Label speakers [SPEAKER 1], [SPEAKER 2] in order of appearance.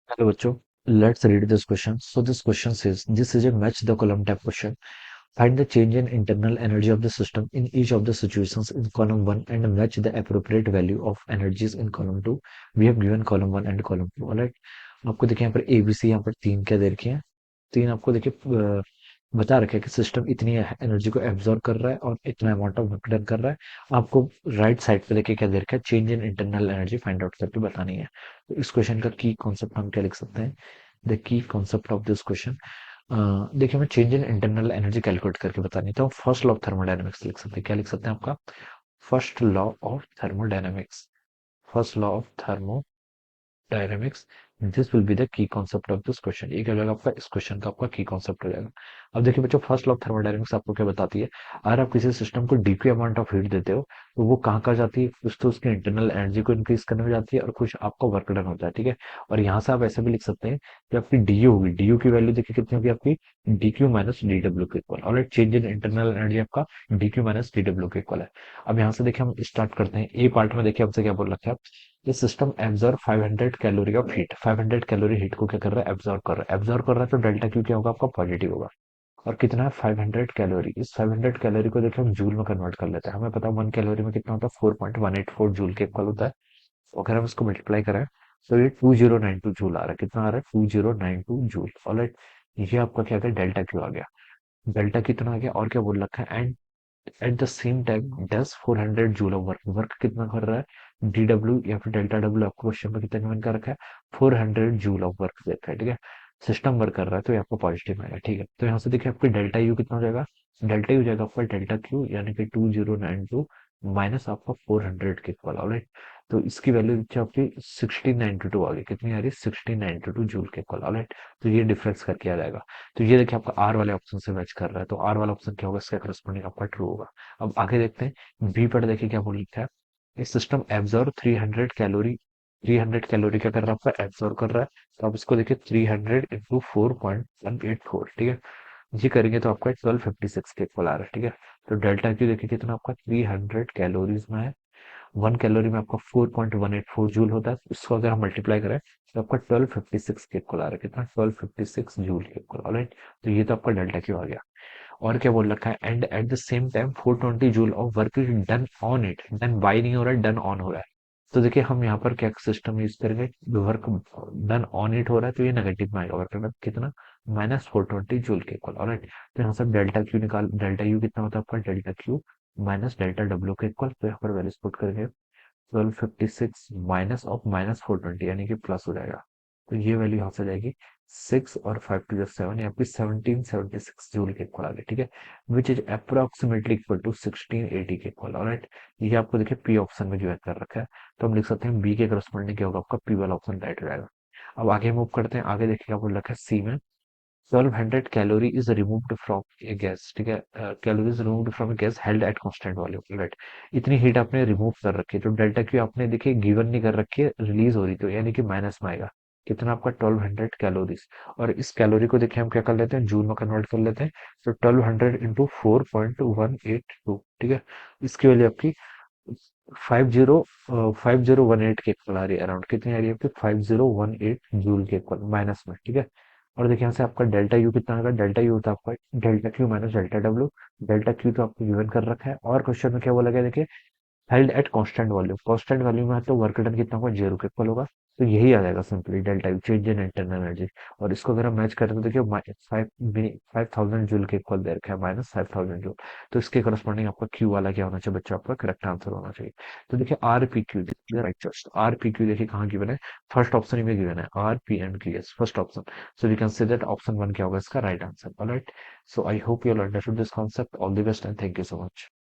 [SPEAKER 1] Hello, bachcho. Let's read this question. So this question says, this is a match the column type question. Find the change in internal energy of the system in each of the situations in column 1 and match the appropriate value of energies in column 2. We have given column 1 and column 2. Alright. आपको देखिए यहाँ पर ABC यहाँ पर तीन क्या दे रखे हैं। तीन आपको देखिए बता रखा है कि सिस्टम इतनी एनर्जी को एब्जॉर्ब कर रहा है और इतना अमाउंट ऑफ वर्क डन कर रहा है। आपको राइट साइड पे देखिए क्या दे रखा है, change in internal energy find out करके बतानी है। तो इस क्वेश्चन का की कॉन्सेप्ट हम क्या लिख सकते हैं? The key concept of this question, देखिए मैं change in internal energy calculate करके बतानी तो फर्स्ट लॉ ऑफ थर्मोडायनेमिक्स लिख सकते हैं। क्या लिख सकते हैं? आपका first law of thermodynamics, first law of dynamics. This will be the key concept of this question. ये क्या हो जाएगा आपका, इस क्वेश्चन का आपका की कॉन्सेप्ट हो जाएगा। अब देखिए बच्चों, फर्स्ट लॉ ऑफ थर्मोडायनामिक्स आपको क्या बताती है? अगर आप किसी सिस्टम को डीक्यू अमाउंट ऑफ हीट देते हो तो वो कहाँ कहाँ जाती है? कुछ तो उसकी इंटरनल एनर्जी को इंक्रीज करने में जाती है और कुछ आपका वर्क डन होता है। ठीक है। और यहाँ से आप ऐसे भी लिख सकते हैं कि आपकी डी होगी, डी की वैल्यू देखिए कितनी होगी आपकी, D Q minus D W के इक्वल। और चेंज इन इंटरनल एनर्जी आपका D Q minus D W के इक्वल है। अब यहाँ से देखिए हम स्टार्ट करते हैं। ए पार्ट में देखिए हमसे क्या बोल रखा है, ये system absorb 500 calorie of heat. 500 calorie heat को क्या कर रहा है? एब्जॉर्ब कर रहा है। एब्जॉर्ब कर रहा है तो डेल्टा क्यू क्या होगा आपका? पॉजिटिव होगा। और कितना है? 500 कैलोरी। इस 500 कैलोरी को देखिए हम जूल में कन्वर्ट कर लेते हैं। हमें पता है 1 कैलोरी में कितना होता है? 4.184 जूल के इक्वल होता है। तो अगर हम इसको मल्टीप्लाई करें तो ये 2092 जूल आ रहा है। कितना आ रहा है? 2092 जूल। ऑलराइट, ये आपका क्या है? डेल्टा क्यू आ गया। डेल्टा कितना आ गया? और क्या बोल रखा है? And at the same time does 400 joule of work. Work कितना कर रहा है? डी डब्ल्यू या फिर डेल्टा डब्ल्यू आपको क्वेश्चन में कितना गिवन कर रखा है? 400 जूल ऑफ वर्क देता है। ठीक है। सिस्टम वर्क कर रहा है तो ये आपको पॉजिटिव आएगा। ठीक है। तो यहाँ से देखिए आपकी डेल्टा यू कितना हो जाएगा? डेल्टा यू हो जाएगा आपका डेल्टा क्यू यानी कि 2092 माइनस आपका 400 के इक्वल। ऑलराइट। तो इसकी वैल्यू नीचे आपकी 1692 आ गई। कितनी आ रही है? 1692 जूल के इक्वल। ऑलराइट। तो ये डिफरेंस करके आ जाएगा। तो ये देखिए आपका आर वाले ऑप्शन से मैच कर रहा है, तो आर वाला ऑप्शन क्या होगा? इसका करस्पॉन्डिंग आपका ट्रू होगा। अब आगे देखते हैं, बी पर देखिए क्या बोल लिखा है, ये सिस्टम एब्जॉर्ब 300 कैलोरी। 300 कैलोरी क्या कर रहा है? आपका एब्जॉर्ब कर रहा है। तो आप इसको देखिए 300 इंटू 4.184। ठीक है। ये करेंगे तो आपका 1256 के इक्वल आ रहा है। ठीक है। तो डेल्टा क्यू देखिए कितना आपका 300 कैलोरीज में है। 1 कैलोरी में आपका 4.184 जूल होता है। इसको अगर हम मल्टीप्लाई करें तो आपका 1256 के इक्वल आ रहा है। कितना? 1256 जूल के इक्वल। ऑलराइट। तो ये तो आपका डेल्टा क्यू आ गया। और क्या बोल रखा है? And at the same time 420 joule of work is done on it. Done by नहीं हो रहा है, डन ऑन हो रहा है। तो देखिए हम यहाँ पर क्या सिस्टम यूज करेंगे? वर्क डन ऑन इट हो रहा है तो ये नेगेटिव में आएगा। वर्क डन कितना? -420 जूल के इक्वल। ऑलराइट। तो यहाँ से डेल्टा क्यू निकाल, डेल्टा यू कितना होता है आपका? Delta Q minus delta W के इक्वल। तो यहाँ पर वैल्यूज पुट करेंगे 1256 माइनस ऑफ -420 यानी कि प्लस हो जाएगा। तो ये वैल्यू यहाँ से आ जाएगी 6 और 5 टू द 7 या फिर 1776 जूल के इक्वल आ गया। ठीक है। Which is approximately equal to 1680 के इक्वल। ऑलराइट। ये आपको देखिए पी ऑप्शन में जो है कर रखा है। तो हम लिख सकते हैं बी के करस्पॉन्डिंग क्या होगा आपका? पी वाला ऑप्शन राइट हो जाएगा। अब आगे मूव करते हैं। आगे देखिए क्या बोल रखा है सी में, 1200 calorie is removed from A gas. ठीक है। Calories removed from A gas held at constant volume. Right. इतनी हीट आपने रिमूव कर रखी है, तो डेल्टा क्यू आपने देखिए गिवन नहीं कर रखी है, रिलीज हो रही, तो यानी कि माइनस में आएगा। कितना आपका? 1200 कैलोरीज। और इस कैलोरी को देखिए हम क्या कर लेते हैं? जूल में कन्वर्ट कर लेते हैं। तो 1200 इंटू 4.182। ठीक है। इसकी वैल्यू आपकी 5018 के इक्वल आ रही है। अराउंड कितनी आ रही है आपकी? 5018 जूल के इक्वल माइनस में। ठीक है। और देखिए यहाँ से आपका डेल्टा यू कितना आएगा? डेल्टा यू होता है आपका delta Q minus delta W. Delta Q तो आपको गिवन कर रखा है और क्वेश्चन में क्या बोला गया देखिए, held at constant volume. Constant volume में है तो वर्क डन कितना होगा? 0 के इक्वल होगा। तो यही आ जाएगा simply delta U, change in internal energy. और इसको अगर हम मैच करें तो देखिए 5000 जूल के इक्वल दे रखा है, -5000 जूल। तो इसके करस्पॉन्डिंग आपका क्यू वाला क्या होना चाहिए बच्चों? आपका करेक्ट आंसर होना चाहिए। तो देखिए R P Q right choice. R P Q देखिए कहाँ गिवन है? फर्स्ट ऑप्शन में गिवन है, R P and Q is first option. So we can say that option 1 क्या होगा इसका right answer. Alright. So I hope you all understood this concept. All the best and thank you so much.